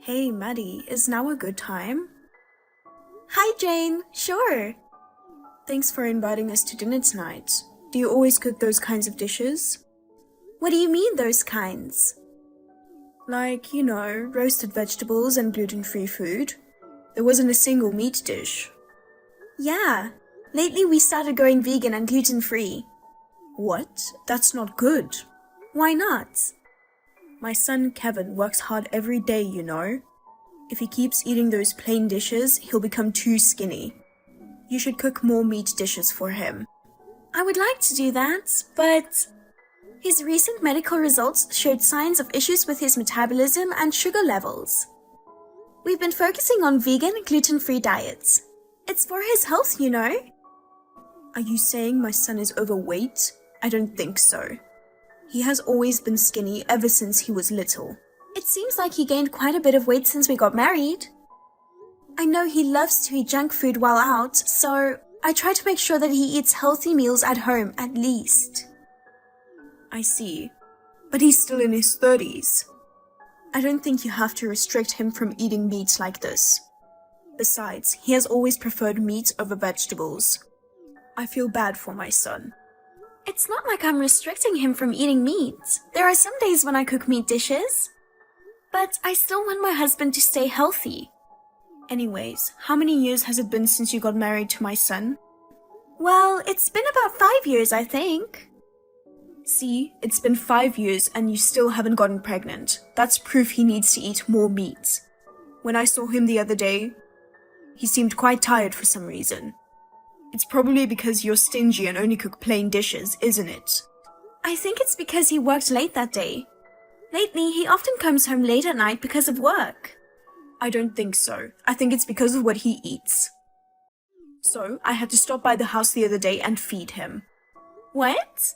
Hey, Maddie, is now a good time? Hi, Jane. Sure. Thanks for inviting us to dinner tonight. Do you always cook those kinds of dishes? What do you mean, those kinds? Like, roasted vegetables and gluten-free food. There wasn't a single meat dish. Yeah. Lately, we started going vegan and gluten-free. What? That's not good. Why not? My son Kevin works hard every day, If he keeps eating those plain dishes, he'll become too skinny. You should cook more meat dishes for him. I would like to do that, but his recent medical results showed signs of issues with his metabolism and sugar levels. We've been focusing on vegan, gluten-free diets. It's for his health, Are you saying my son is overweight? I don't think so. He has always been skinny ever since he was little. It seems like he gained quite a bit of weight since we got married. I know he loves to eat junk food while out, so I try to make sure that he eats healthy meals at home at least. I see. But he's still in his 30s. I don't think you have to restrict him from eating meat like this. Besides, he has always preferred meat over vegetables. I feel bad for my son. It's not like I'm restricting him from eating meat. There are some days when I cook meat dishes. But I still want my husband to stay healthy. Anyways, how many years has it been since you got married to my son? Well, it's been about 5 years, I think. See, it's been 5 years and you still haven't gotten pregnant. That's proof he needs to eat more meat. When I saw him the other day, he seemed quite tired for some reason. It's probably because you're stingy and only cook plain dishes, isn't it? I think it's because he worked late that day. Lately, he often comes home late at night because of work. I don't think so. I think it's because of what he eats. So, I had to stop by the house the other day and feed him. What?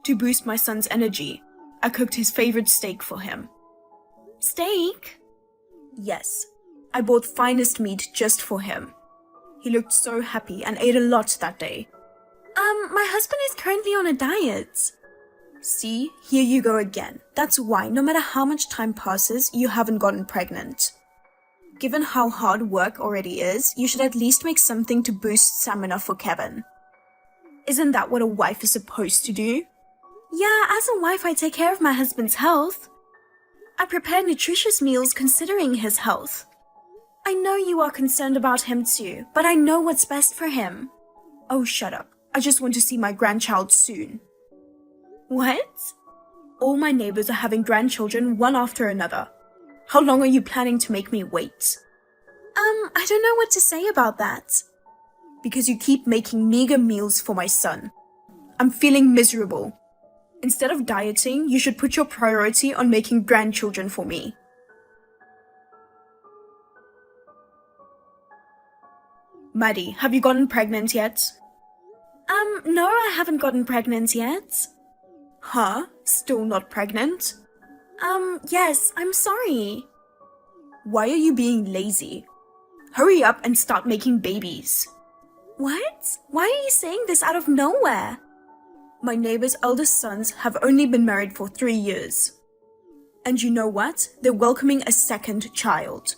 To boost my son's energy, I cooked his favorite steak for him. Steak? Yes. I bought finest meat just for him. He looked so happy and ate a lot that day. My husband is currently on a diet. See, here you go again. That's why, no matter how much time passes, you haven't gotten pregnant. Given how hard work already is, you should at least make something to boost stamina for Kevin. Isn't that what a wife is supposed to do? Yeah, as a wife, I take care of my husband's health. I prepare nutritious meals considering his health. I know you are concerned about him too, but I know what's best for him. Oh, shut up. I just want to see my grandchild soon. What? All my neighbors are having grandchildren one after another. How long are you planning to make me wait? I don't know what to say about that. Because you keep making meager meals for my son. I'm feeling miserable. Instead of dieting, you should put your priority on making grandchildren for me. Maddie, have you gotten pregnant yet? No, I haven't gotten pregnant yet. Huh? Still not pregnant? Yes, I'm sorry. Why are you being lazy? Hurry up and start making babies. What? Why are you saying this out of nowhere? My neighbor's eldest sons have only been married for 3 years. And you know what? They're welcoming a second child.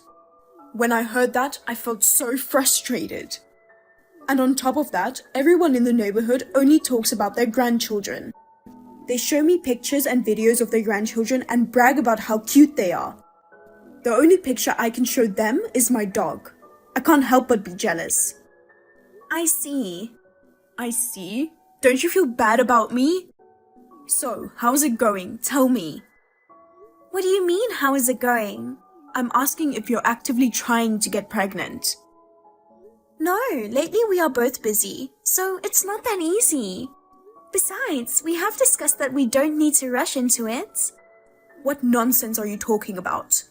When I heard that, I felt so frustrated. And on top of that, everyone in the neighborhood only talks about their grandchildren. They show me pictures and videos of their grandchildren and brag about how cute they are. The only picture I can show them is my dog. I can't help but be jealous. I see. I see? Don't you feel bad about me? So, how's it going? Tell me. What do you mean, how is it going? I'm asking if you're actively trying to get pregnant. No, lately we are both busy, so it's not that easy. Besides, we have discussed that we don't need to rush into it. What nonsense are you talking about?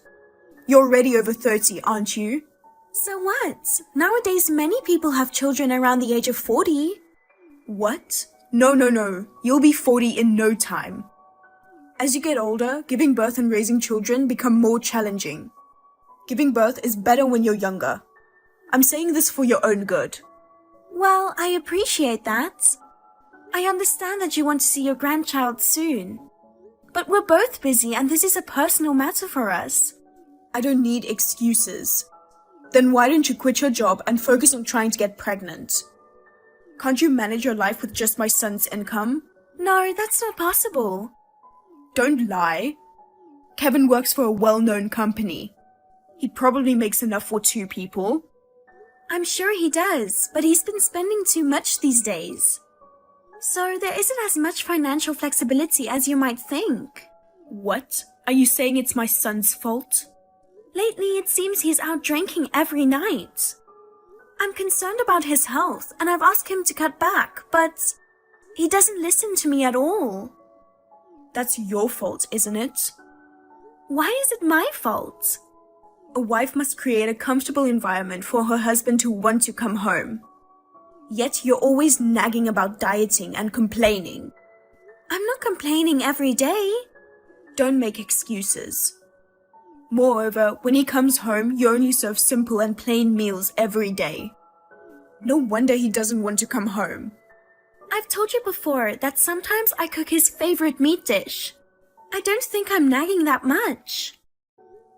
You're already over 30, aren't you? So what? Nowadays many people have children around the age of 40. What? No. You'll be 40 in no time. As you get older, giving birth and raising children become more challenging. Giving birth is better when you're younger. I'm saying this for your own good. Well, I appreciate that. I understand that you want to see your grandchild soon. But we're both busy and this is a personal matter for us. I don't need excuses. Then why don't you quit your job and focus on trying to get pregnant? Can't you manage your life with just my son's income? No, that's not possible. Don't lie. Kevin works for a well-known company. He probably makes enough for 2 people. I'm sure he does, but he's been spending too much these days. So there isn't as much financial flexibility as you might think. What? Are you saying it's my son's fault? Lately, it seems he's out drinking every night. I'm concerned about his health, and I've asked him to cut back, but he doesn't listen to me at all. That's your fault, isn't it? Why is it my fault? A wife must create a comfortable environment for her husband to want to come home. Yet you're always nagging about dieting and complaining. I'm not complaining every day. Don't make excuses. Moreover, when he comes home, you only serve simple and plain meals every day. No wonder he doesn't want to come home. I've told you before that sometimes I cook his favorite meat dish. I don't think I'm nagging that much.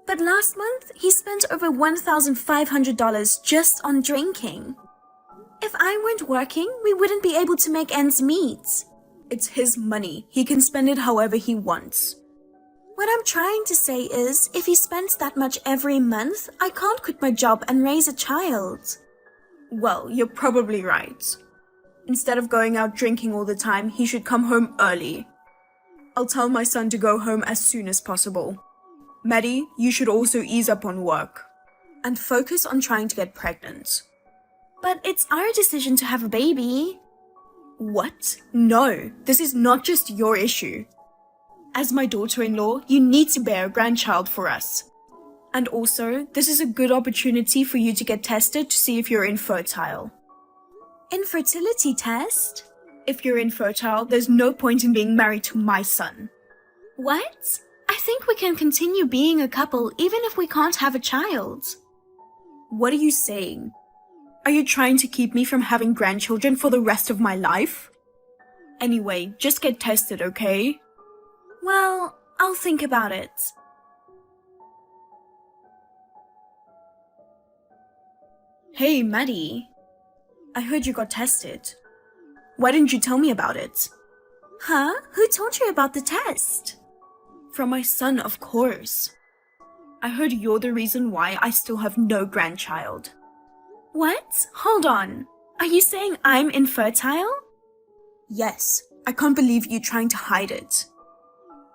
But last month, he spent over $1,500 just on drinking. If I weren't working, we wouldn't be able to make ends meet. It's his money. He can spend it however he wants. What I'm trying to say is, if he spends that much every month, I can't quit my job and raise a child. Well, you're probably right. Instead of going out drinking all the time, he should come home early. I'll tell my son to go home as soon as possible. Maddie, you should also ease up on work and focus on trying to get pregnant. But it's our decision to have a baby. What? No, this is not just your issue. As my daughter-in-law, you need to bear a grandchild for us. And also, this is a good opportunity for you to get tested to see if you're infertile. Infertility test? If you're infertile, there's no point in being married to my son. What? I think we can continue being a couple even if we can't have a child. What are you saying? Are you trying to keep me from having grandchildren for the rest of my life? Anyway, just get tested, okay? Well, I'll think about it. Hey, Maddie. I heard you got tested. Why didn't you tell me about it? Huh? Who told you about the test? From my son, of course. I heard you're the reason why I still have no grandchild. What? Hold on. Are you saying I'm infertile? Yes. I can't believe you trying to hide it.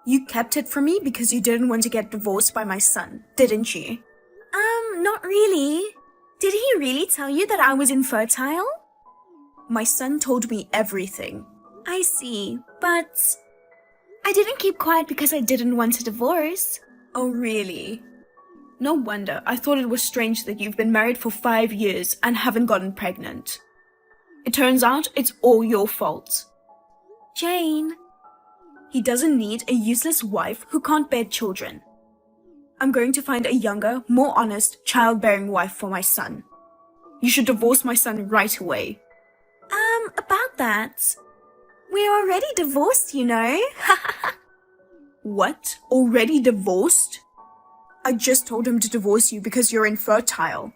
You kept it from me because you didn't want to get divorced by my son, didn't you? Not really. Did he really tell you that I was infertile? My son told me everything. I see, but I didn't keep quiet because I didn't want a divorce. Oh, really? No wonder. I thought it was strange that you've been married for 5 years and haven't gotten pregnant. It turns out it's all your fault. Jane. He doesn't need a useless wife who can't bear children. I'm going to find a younger, more honest, childbearing wife for my son. You should divorce my son right away. About that. We're already divorced, you know. What? Already divorced? I just told him to divorce you because you're infertile.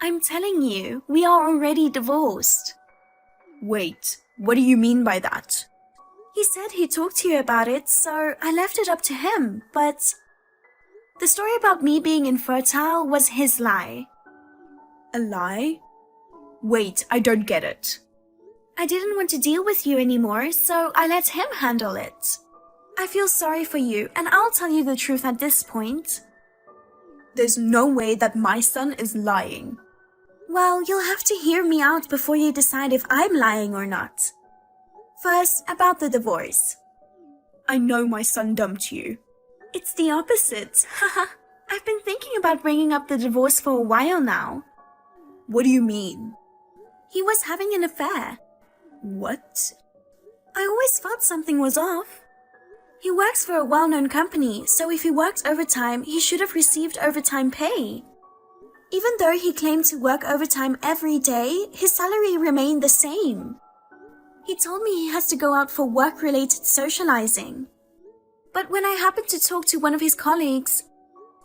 I'm telling you, we are already divorced. Wait, what do you mean by that? He said he'd talk to you about it, so I left it up to him, but the story about me being infertile was his lie. A lie? Wait, I don't get it. I didn't want to deal with you anymore, so I let him handle it. I feel sorry for you, and I'll tell you the truth at this point. There's no way that my son is lying. Well, you'll have to hear me out before you decide if I'm lying or not. First, about the divorce. I know my son dumped you. It's the opposite. Haha. I've been thinking about bringing up the divorce for a while now. What do you mean? He was having an affair. What? I always felt something was off. He works for a well-known company, so if he worked overtime, he should have received overtime pay. Even though he claimed to work overtime every day, his salary remained the same. He told me he has to go out for work-related socializing. But when I happened to talk to one of his colleagues,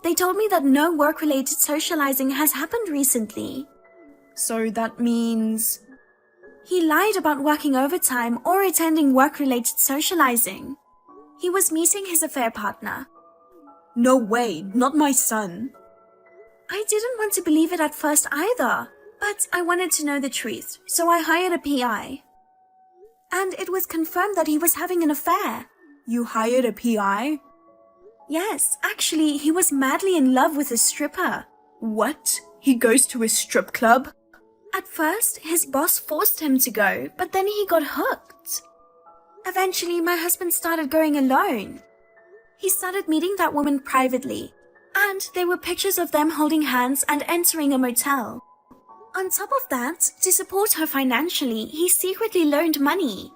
They told me that no work-related socializing has happened recently. So that means... He lied about working overtime or attending work-related socializing. He was meeting his affair partner. No way, not my son. I didn't want to believe it at first either, but I wanted to know the truth, so I hired a PI. And it was confirmed that he was having an affair. You hired a PI? Yes, actually, he was madly in love with a stripper. What? He goes to a strip club? At first, his boss forced him to go, but then he got hooked. Eventually, my husband started going alone. He started meeting that woman privately, and there were pictures of them holding hands and entering a motel. On top of that, to support her financially, he secretly loaned money.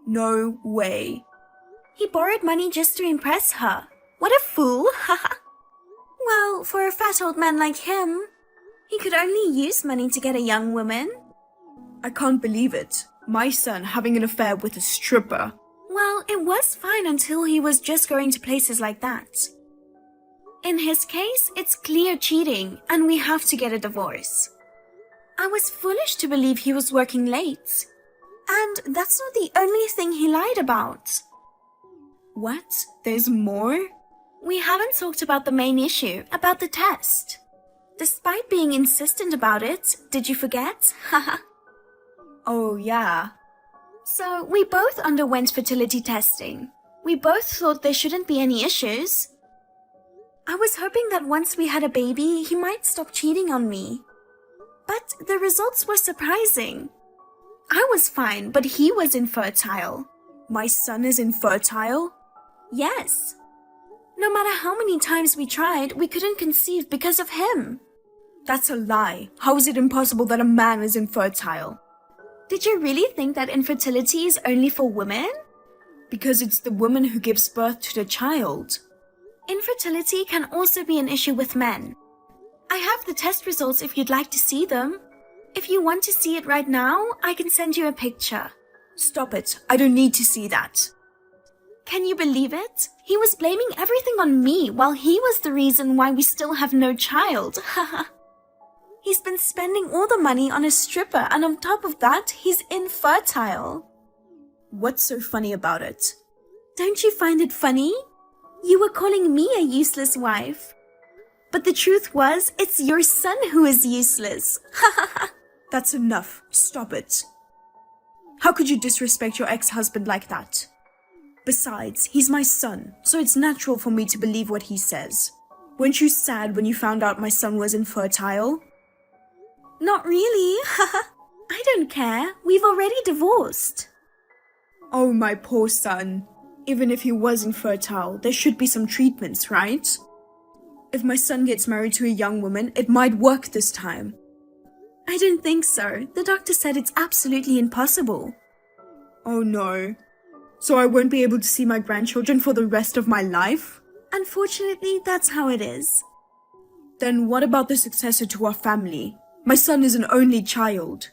No way. He borrowed money just to impress her. What a fool, haha. Well, for a fat old man like him, he could only use money to get a young woman. I can't believe it. My son having an affair with a stripper. Well, it was fine until he was just going to places like that. In his case, it's clear cheating, and we have to get a divorce. I was foolish to believe he was working late. And that's not the only thing he lied about. What? There's more? We haven't talked about the main issue, about the test. Despite being insistent about it, did you forget? Haha. Oh, yeah. So, we both underwent fertility testing. We both thought there shouldn't be any issues. I was hoping that once we had a baby, he might stop cheating on me. But the results were surprising. I was fine, but he was infertile. My son is infertile? Yes. No matter how many times we tried, we couldn't conceive because of him. That's a lie. How is it impossible that a man is infertile? Did you really think that infertility is only for women? Because it's the woman who gives birth to the child. Infertility can also be an issue with men. I have the test results if you'd like to see them. If you want to see it right now, I can send you a picture. Stop it. I don't need to see that. Can you believe it? He was blaming everything on me while he was the reason why we still have no child. He's been spending all the money on a stripper, and on top of that, he's infertile. What's so funny about it? Don't you find it funny? You were calling me a useless wife. But the truth was, it's your son who is useless. That's enough. Stop it. How could you disrespect your ex-husband like that? Besides, he's my son, so it's natural for me to believe what he says. Weren't you sad when you found out my son was infertile? Not really. I don't care. We've already divorced. Oh, my poor son. Even if he was infertile, there should be some treatments, right? If my son gets married to a young woman, it might work this time. I don't think so. The doctor said it's absolutely impossible. Oh no. So I won't be able to see my grandchildren for the rest of my life? Unfortunately, that's how it is. Then what about the successor to our family? My son is an only child.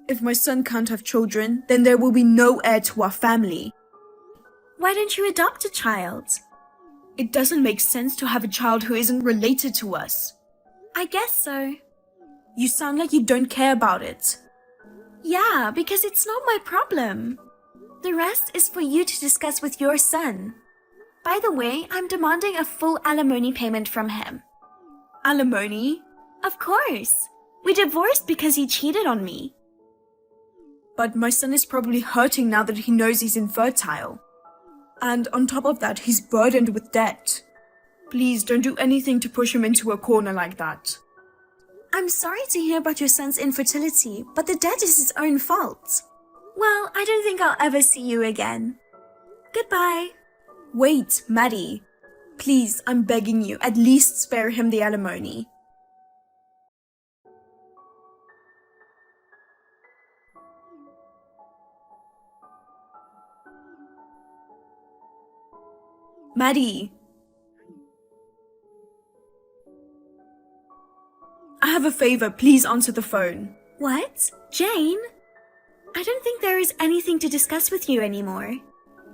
If my son can't have children, then there will be no heir to our family. Why don't you adopt a child? It doesn't make sense to have a child who isn't related to us. I guess so. You sound like you don't care about it. Yeah, because it's not my problem. The rest is for you to discuss with your son. By the way, I'm demanding a full alimony payment from him. Alimony? Of course. We divorced because he cheated on me. But my son is probably hurting now that he knows he's infertile. And on top of that, he's burdened with debt. Please don't do anything to push him into a corner like that. I'm sorry to hear about your son's infertility, but the debt is his own fault. Well, I don't think I'll ever see you again. Goodbye. Wait, Maddie. Please, I'm begging you, at least spare him the alimony. Maddie. I have a favor, please answer the phone. What? Jane? I don't think there is anything to discuss with you anymore.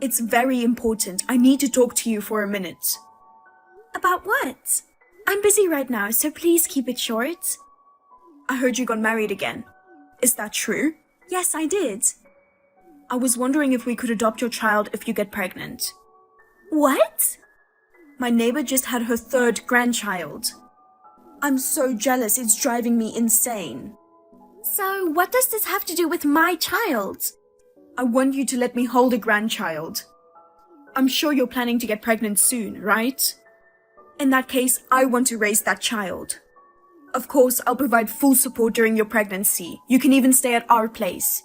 It's very important. I need to talk to you for a minute. A About what? I'm busy right now, so please keep it short. I heard you got married again. Is that true? Yes, I did. I was wondering if we could adopt your child if you get pregnant. What? My neighbor just had her third grandchild. I'm so jealous, it's driving me insane. So, what does this have to do with my child? I want you to let me hold a grandchild. I'm sure you're planning to get pregnant soon, right? In that case, I want to raise that child. Of course, I'll provide full support during your pregnancy. You can even stay at our place.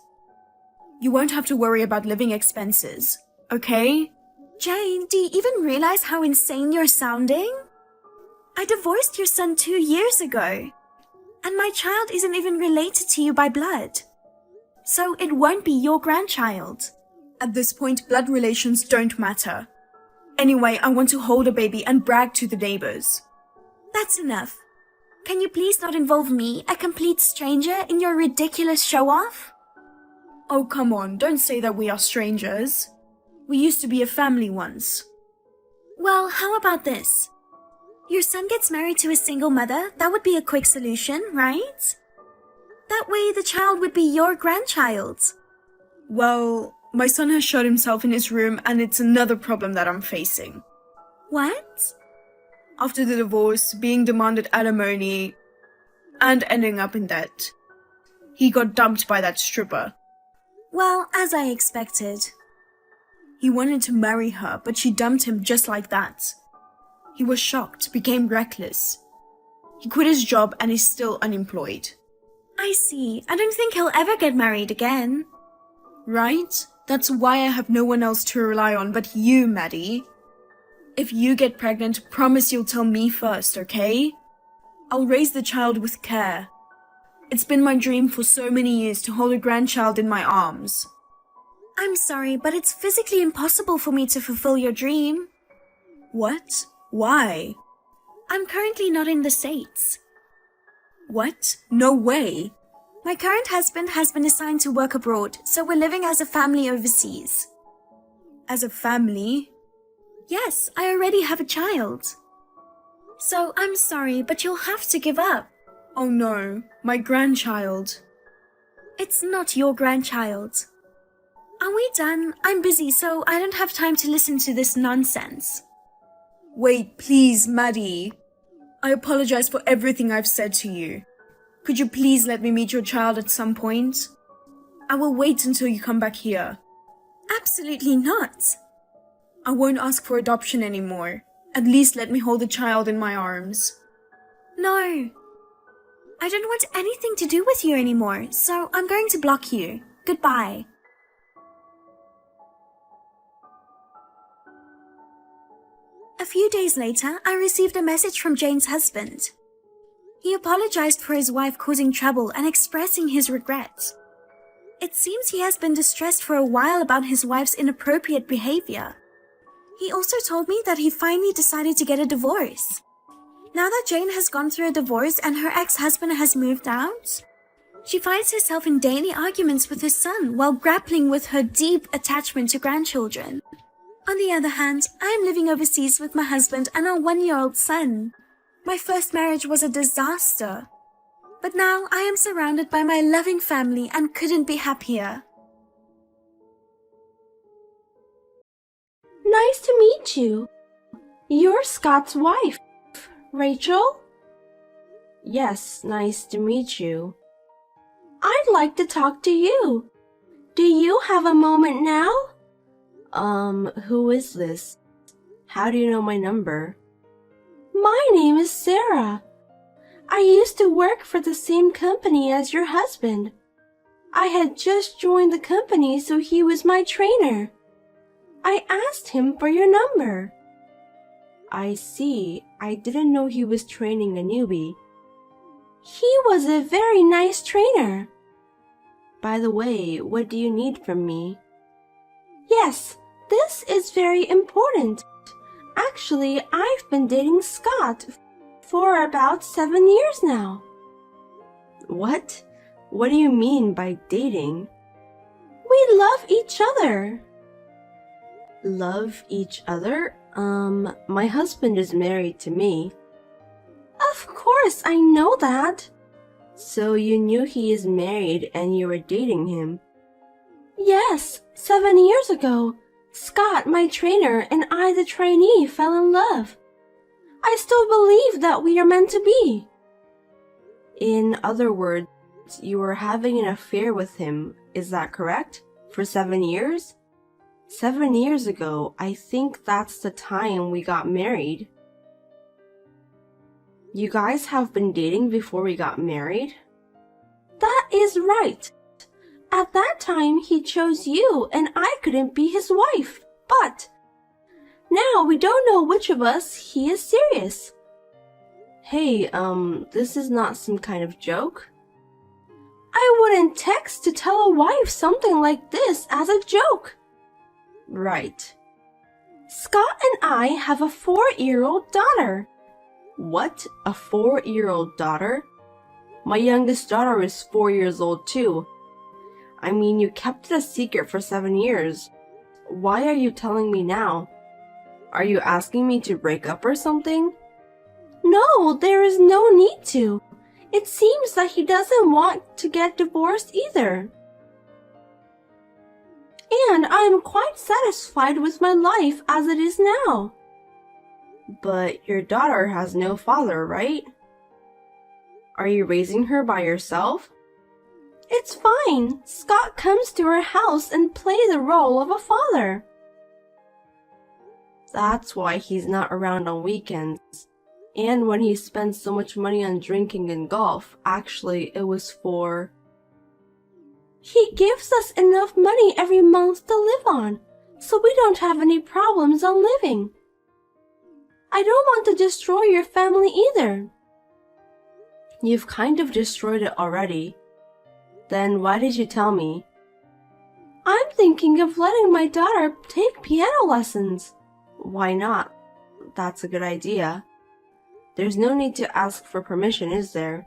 You won't have to worry about living expenses, okay? Jane, do you even realize how insane you're sounding? I divorced your son 2 years ago. And my child isn't even related to you by blood. So it won't be your grandchild. At this point, blood relations don't matter. Anyway, I want to hold a baby and brag to the neighbors. That's enough. Can you please not involve me, a complete stranger, in your ridiculous show-off? Oh, come on, don't say that we are strangers. We used to be a family once. Well, how about this? Your son gets married to a single mother, that would be a quick solution, right? That way the child would be your grandchild. Well, my son has shut himself in his room and it's another problem that I'm facing. What? After the divorce, being demanded alimony, and ending up in debt. He got dumped by that stripper. Well, as I expected. He wanted to marry her, but she dumped him just like that. He was shocked, became reckless. He quit his job and is still unemployed. I see. I don't think he'll ever get married again. Right? That's why I have no one else to rely on but you, Maddie. If you get pregnant, promise you'll tell me first, okay? I'll raise the child with care. It's been my dream for so many years to hold a grandchild in my arms. I'm sorry, but it's physically impossible for me to fulfill your dream. What? Why? I'm currently not in the States. What? No way. My current husband has been assigned to work abroad, so we're living as a family overseas. As a family? Yes, I already have a child. So I'm sorry, but you'll have to give up. Oh no, my grandchild. It's not your grandchild. Are we done? I'm busy, so I don't have time to listen to this nonsense. Wait, please, Maddie. I apologize for everything I've said to you. Could you please let me meet your child at some point? I will wait until you come back here. Absolutely not. I won't ask for adoption anymore. At least let me hold the child in my arms. No. I don't want anything to do with you anymore, so I'm going to block you. Goodbye. A few days later, I received a message from Jane's husband. He apologized for his wife causing trouble and expressing his regret. It seems he has been distressed for a while about his wife's inappropriate behavior. He also told me that he finally decided to get a divorce. Now that Jane has gone through a divorce and her ex-husband has moved out, she finds herself in daily arguments with her son while grappling with her deep attachment to grandchildren. On the other hand, I am living overseas with my husband and our 1-year-old son. My first marriage was a disaster. But now I am surrounded by my loving family and couldn't be happier. Nice to meet you. You're Scott's wife, Rachel? Yes, nice to meet you. I'd like to talk to you. Do you have a moment now? Who is this? How do you know my number? My name is Sarah. I used to work for the same company as your husband. I had just joined the company, so he was my trainer. I asked him for your number. I see. I didn't know he was training a newbie. He was a very nice trainer. By the way, what do you need from me? Yes, this is very important. Actually, I've been dating Scott for about 7 years now. What? What do you mean by dating? We love each other. Love each other? My husband is married to me. Of course, I know that. So you knew he is married and you were dating him? Yes, 7 years ago. Scott, my trainer, and I, the trainee, fell in love. I still believe that we are meant to be. In other words, you were having an affair with him, is that correct? For 7 years? 7 years ago, I think that's the time we got married. You guys have been dating before we got married? That is right. At that time, he chose you and I couldn't be his wife. But now we don't know which of us he is serious. Hey, this is not some kind of joke. I wouldn't text to tell a wife something like this as a joke. Right. Scott and I have a 4-year-old daughter. What? A 4-year-old daughter? My youngest daughter is 4 years old too. I mean, you kept it a secret for 7 years. Why are you telling me now? Are you asking me to break up or something? No, there is no need to. It seems that he doesn't want to get divorced either. And I am quite satisfied with my life as it is now. But your daughter has no father, right? Are you raising her by yourself? It's fine. Scott comes to our house and plays the role of a father. That's why he's not around on weekends. And when he spends so much money on drinking and golf, actually it was for... He gives us enough money every month to live on, so we don't have any problems on living. I don't want to destroy your family either. You've kind of destroyed it already. Then why did you tell me? I'm thinking of letting my daughter take piano lessons. Why not? That's a good idea. There's no need to ask for permission, is there?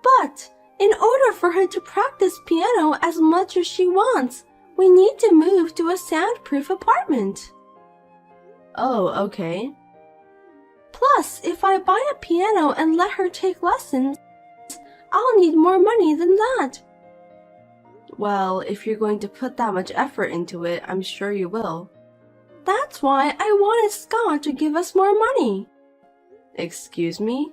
But in order for her to practice piano as much as she wants, we need to move to a soundproof apartment. Oh, okay. Plus, if I buy a piano and let her take lessons, I'll need more money than that. Well, if you're going to put that much effort into it, I'm sure you will. That's why I wanted Scott to give us more money. Excuse me?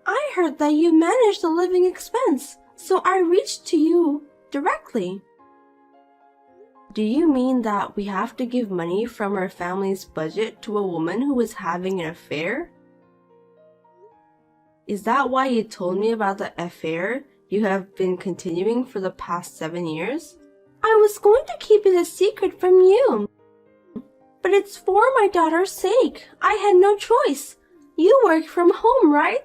I heard that you manage the living expense, so I reached to you directly. Do you mean that we have to give money from our family's budget to a woman who is having an affair? Is that why you told me about the affair you have been continuing for the past 7 years? I was going to keep it a secret from you. But it's for my daughter's sake. I had no choice. You work from home, right?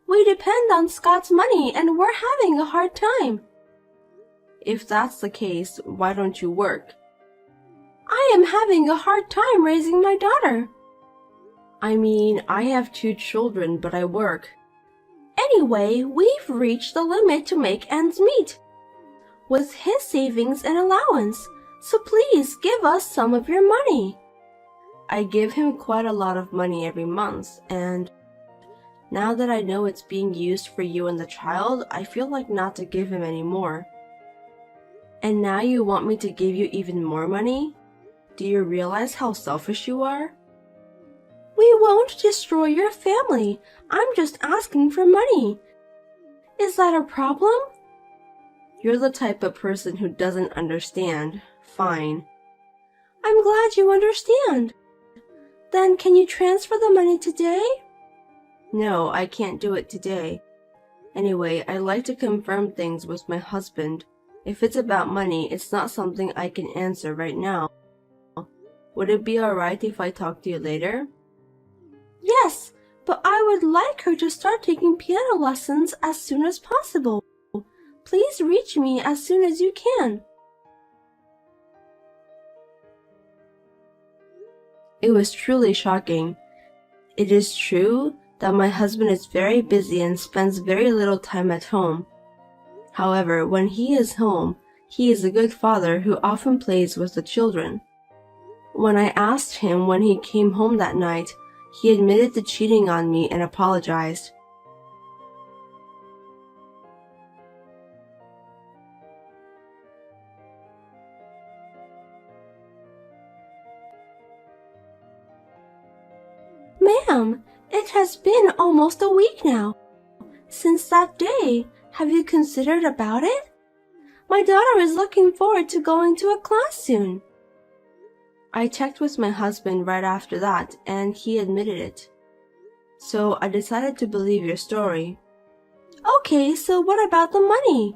We depend on Scott's money and we're having a hard time. If that's the case, why don't you work? I am having a hard time raising my daughter. I mean, I have 2 children, but I work. Anyway, we've reached the limit to make ends meet with his savings and allowance, so please give us some of your money. I give him quite a lot of money every month, and now that I know it's being used for you and the child, I feel like not to give him any more. And now you want me to give you even more money? Do you realize how selfish you are? We won't destroy your family. I'm just asking for money. Is that a problem? You're the type of person who doesn't understand. Fine. I'm glad you understand. Then can you transfer the money today? No, I can't do it today. Anyway, I like to confirm things with my husband. If it's about money, it's not something I can answer right now. Would it be alright if I talk to you later? Yes, but I would like her to start taking piano lessons as soon as possible. Please reach me as soon as you can. It was truly shocking. It is true that my husband is very busy and spends very little time at home. However, when he is home, he is a good father who often plays with the children. When I asked him when he came home that night, he admitted to cheating on me and apologized. Ma'am, it has been almost a week now. Since that day, have you considered about it? My daughter is looking forward to going to a class soon. I checked with my husband right after that, and he admitted it. So I decided to believe your story. Okay, so what about the money?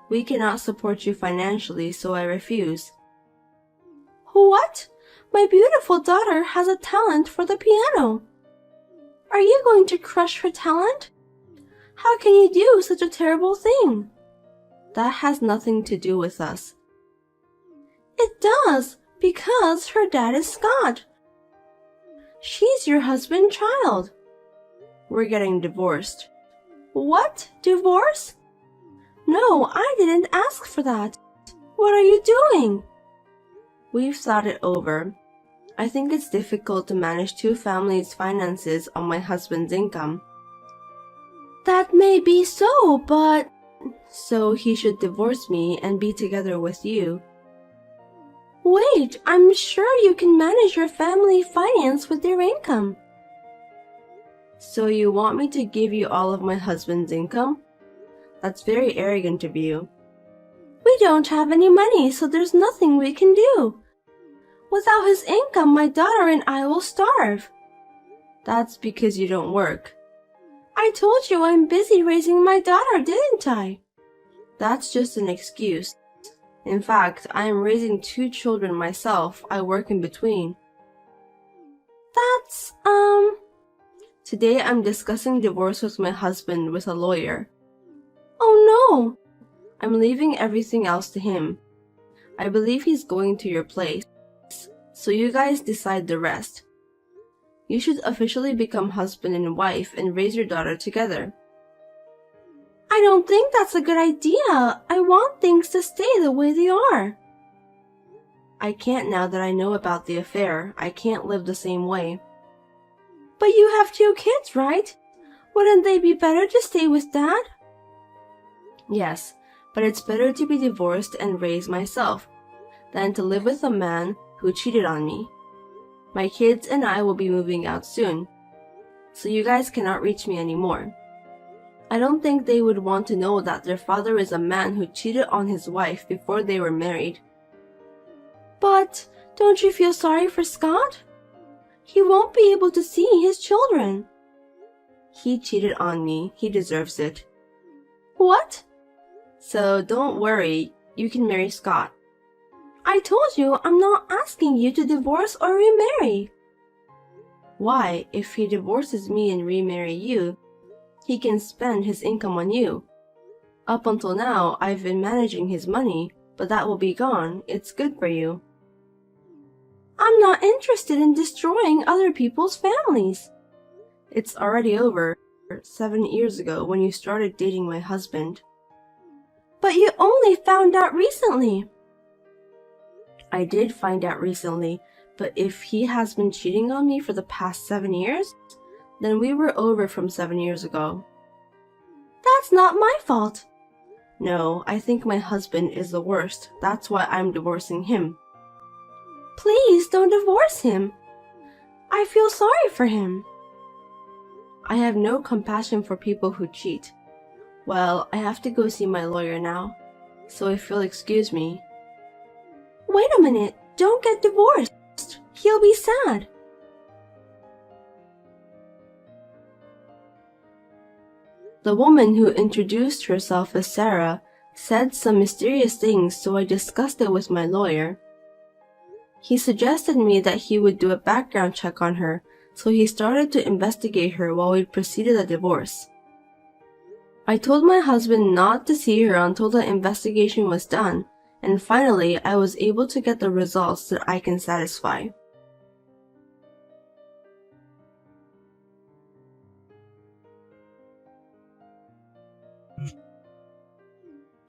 We cannot support you financially, so I refuse. What? My beautiful daughter has a talent for the piano. Are you going to crush her talent? How can you do such a terrible thing? That has nothing to do with us. It does, because her dad is Scott. She's your husband's child. We're getting divorced. What? Divorce? No, I didn't ask for that. What are you doing? We've thought it over. I think it's difficult to manage two families' finances on my husband's income. That may be so, but... So he should divorce me and be together with you. Wait, I'm sure you can manage your family finance with your income. So you want me to give you all of my husband's income? That's very arrogant of you. We don't have any money, so there's nothing we can do. Without his income, my daughter and I will starve. That's because you don't work. I told you I'm busy raising my daughter, didn't I? That's just an excuse. In fact, I am raising 2 children myself. I work in between. That's, Today I'm discussing divorce with my husband with a lawyer. Oh no! I'm leaving everything else to him. I believe he's going to your place. So you guys decide the rest. You should officially become husband and wife and raise your daughter together. I don't think that's a good idea. I want things to stay the way they are. I can't now that I know about the affair. I can't live the same way. But you have 2 kids, right? Wouldn't they be better to stay with Dad? Yes, but it's better to be divorced and raise myself than to live with a man who cheated on me. My kids and I will be moving out soon, so you guys cannot reach me anymore. I don't think they would want to know that their father is a man who cheated on his wife before they were married. But don't you feel sorry for Scott? He won't be able to see his children. He cheated on me. He deserves it. What? So don't worry. You can marry Scott. I told you I'm not asking you to divorce or remarry. Why? If he divorces me and remarry you, he can spend his income on you. Up until now, I've been managing his money, but that will be gone. It's good for you. I'm not interested in destroying other people's families. It's already over 7 years ago when you started dating my husband. But you only found out recently. I did find out recently, but if he has been cheating on me for the past 7 years, then we were over from 7 years ago. That's not my fault. No, I think my husband is the worst. That's why I'm divorcing him. Please don't divorce him. I feel sorry for him. I have no compassion for people who cheat. Well, I have to go see my lawyer now, so if you'll excuse me. Wait a minute, don't get divorced. He'll be sad. The woman who introduced herself as Sarah said some mysterious things, so I discussed it with my lawyer. He suggested me that he would do a background check on her, so he started to investigate her while we proceeded a divorce. I told my husband not to see her until the investigation was done, and finally I was able to get the results that I can satisfy.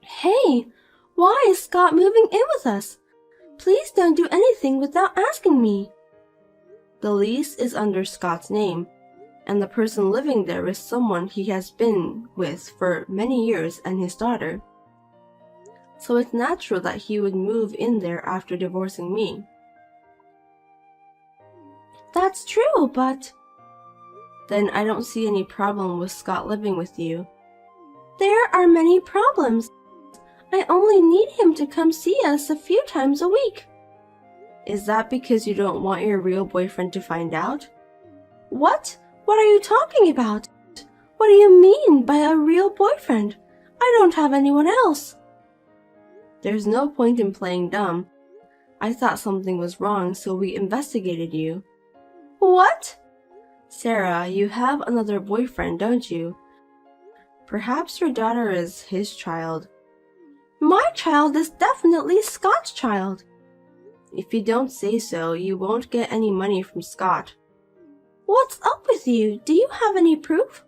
Hey, why is Scott moving in with us? Please don't do anything without asking me. The lease is under Scott's name, and the person living there is someone he has been with for many years and his daughter. So it's natural that he would move in there after divorcing me. That's true, but... Then I don't see any problem with Scott living with you. There are many problems. I only need him to come see us a few times a week. Is that because you don't want your real boyfriend to find out? What? What are you talking about? What do you mean by a real boyfriend? I don't have anyone else. There's no point in playing dumb. I thought something was wrong, so we investigated you. What? Sarah, you have another boyfriend, don't you? Perhaps your daughter is his child. My child is definitely Scott's child. If you don't say so, you won't get any money from Scott. What's up with you? Do you have any proof?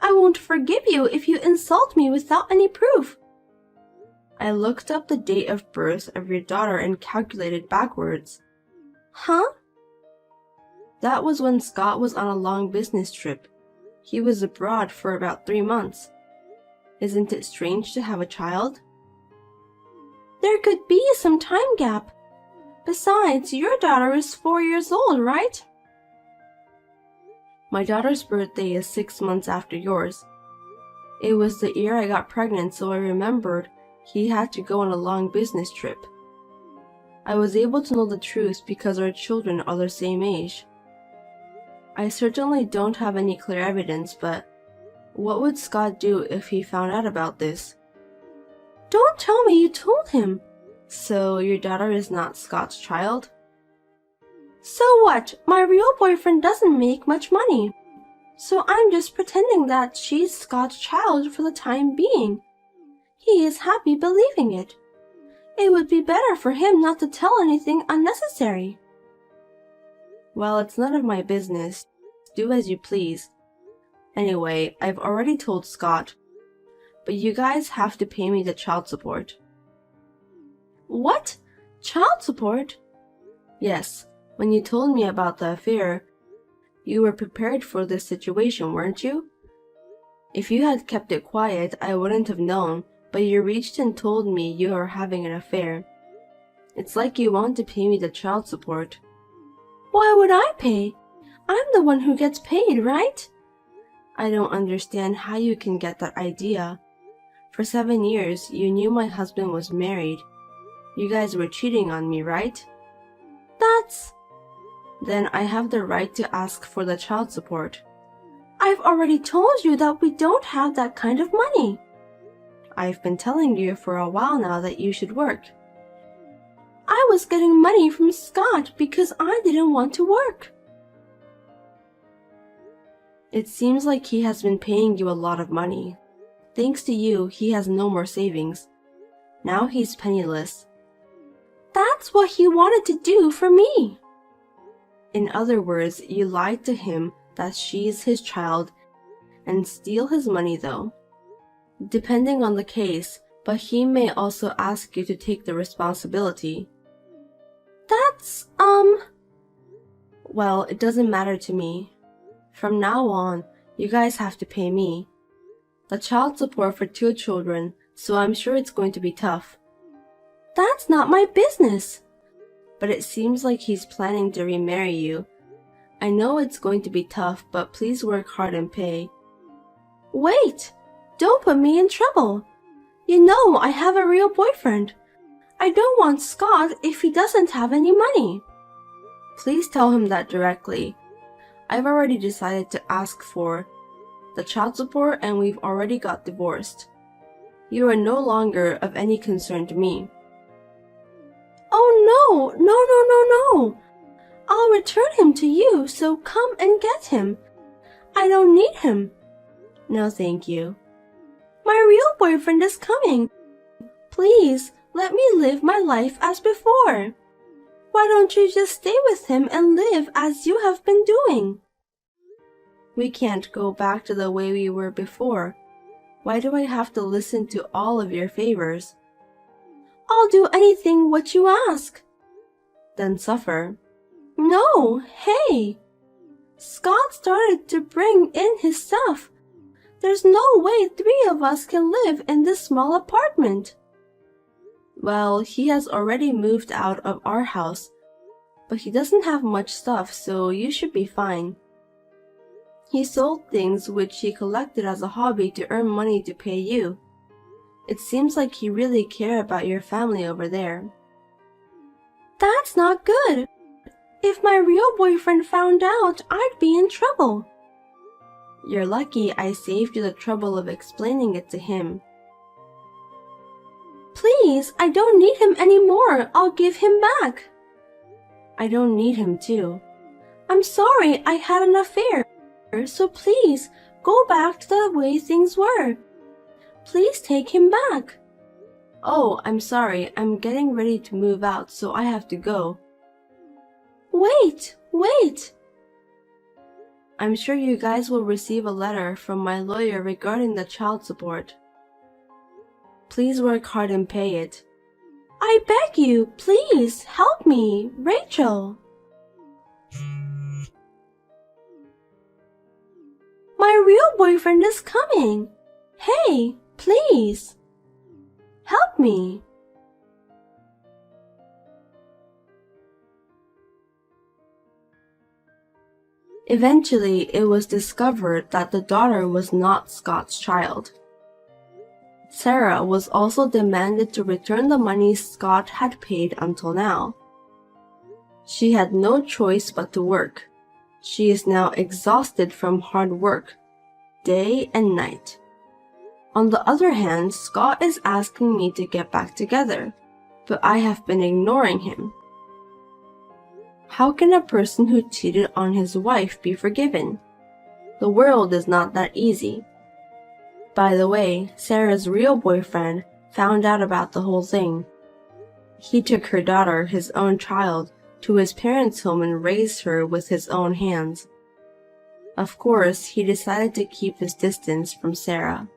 I won't forgive you if you insult me without any proof. I looked up the date of birth of your daughter and calculated backwards. Huh? That was when Scott was on a long business trip. He was abroad for about 3 months. Isn't it strange to have a child? There could be some time gap. Besides, your daughter is 4 years old, right? My daughter's birthday is 6 months after yours. It was the year I got pregnant, so I remembered he had to go on a long business trip. I was able to know the truth because our children are the same age. I certainly don't have any clear evidence, but what would Scott do if he found out about this? Don't tell me you told him. So your daughter is not Scott's child? So what? My real boyfriend doesn't make much money. So I'm just pretending that she's Scott's child for the time being. He is happy believing it. It would be better for him not to tell anything unnecessary. Well, it's none of my business. Do as you please. Anyway, I've already told Scott. But you guys have to pay me the child support. What? Child support? Yes, when you told me about the affair, you were prepared for this situation, weren't you? If you had kept it quiet, I wouldn't have known, but you reached and told me you are having an affair. It's like you want to pay me the child support. Why would I pay? I'm the one who gets paid, right? I don't understand how you can get that idea. For 7 years, you knew my husband was married. You guys were cheating on me, right? That's... Then I have the right to ask for the child support. I've already told you that we don't have that kind of money. I've been telling you for a while now that you should work. I was getting money from Scott because I didn't want to work. It seems like he has been paying you a lot of money. Thanks to you, he has no more savings. Now he's penniless. That's what he wanted to do for me. In other words, you lied to him that she is his child and steal his money though. Depending on the case, but he may also ask you to take the responsibility. That's, Well, it doesn't matter to me. From now on, you guys have to pay me. The child support for 2 children, so I'm sure it's going to be tough. That's not my business. But it seems like he's planning to remarry you. I know it's going to be tough, but please work hard and pay. Wait! Don't put me in trouble. You know I have a real boyfriend. I don't want Scott if he doesn't have any money. Please tell him that directly. I've already decided to ask for the child support and we've already got divorced. You are no longer of any concern to me. Oh no. I'll return him to you, so come and get him. I don't need him. No, thank you. My real boyfriend is coming. Please, let me live my life as before. Why don't you just stay with him and live as you have been doing? We can't go back to the way we were before. Why do I have to listen to all of your favors? I'll do anything what you ask. Then suffer. No, hey! Scott started to bring in his stuff. There's no way 3 of us can live in this small apartment. Well, he has already moved out of our house, but he doesn't have much stuff, so you should be fine. He sold things which he collected as a hobby to earn money to pay you. It seems like he really cares about your family over there. That's not good. If my real boyfriend found out, I'd be in trouble. You're lucky I saved you the trouble of explaining it to him. Please, I don't need him anymore. I'll give him back. I don't need him too. I'm sorry I had an affair, so please go back to the way things were. Please take him back. Oh, I'm sorry. I'm getting ready to move out, so I have to go. Wait. I'm sure you guys will receive a letter from my lawyer regarding the child support. Please work hard and pay it. I beg you, please, help me, Rachel. My real boyfriend is coming. Hey, please, help me. Eventually, it was discovered that the daughter was not Scott's child. Sarah was also demanded to return the money Scott had paid until now. She had no choice but to work. She is now exhausted from hard work, day and night. On the other hand, Scott is asking me to get back together, but I have been ignoring him. How can a person who cheated on his wife be forgiven? The world is not that easy. By the way, Sarah's real boyfriend found out about the whole thing. He took her daughter, his own child, to his parents' home and raised her with his own hands. Of course, he decided to keep his distance from Sarah.